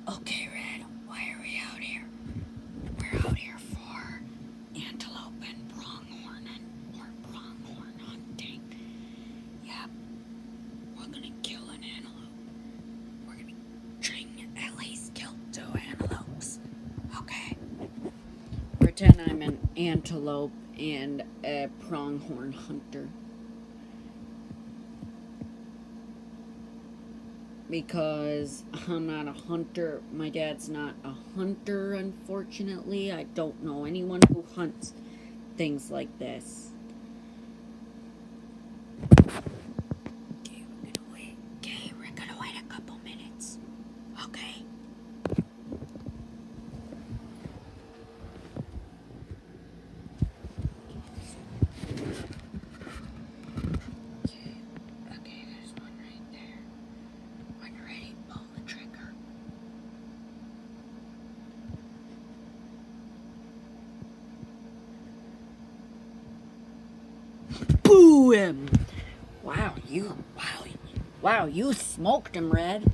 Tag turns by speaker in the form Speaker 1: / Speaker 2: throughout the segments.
Speaker 1: Okay, Red, why are we out here? We're out here for antelope and pronghorn hunting. Yep, we're gonna kill an antelope. We're gonna try and at least kill 2 antelopes. Okay. Pretend I'm an antelope and a pronghorn hunter. Because I'm not a hunter. My dad's not a hunter, unfortunately. I don't know anyone who hunts things like this. Okay, we're gonna wait. Okay, we're gonna wait a couple minutes. Okay. Okay, there's one right there. When you're ready, pull the trigger. Boom! Wow, you smoked him, Red.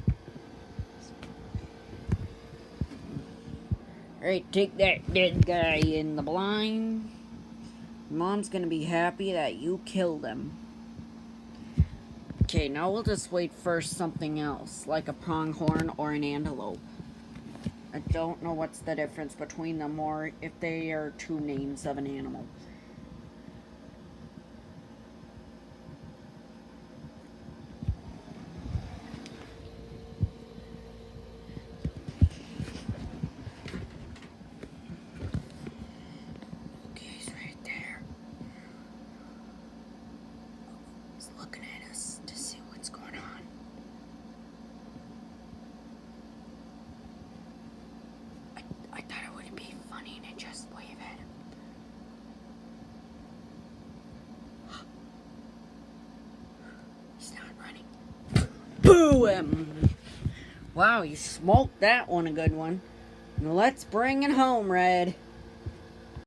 Speaker 1: Alright, take that dead guy in the blind. Mom's gonna be happy that you killed him. Okay, now we'll just wait for something else, like a pronghorn or an antelope. I don't know what's the difference between them or if they are 2 names of an animal. Okay, he's right there. He's looking at us to see what's going on. I thought it would be funny to just wave at him. He's not running. Boom! Wow, you smoked that one a good one. Now let's bring it home, Red.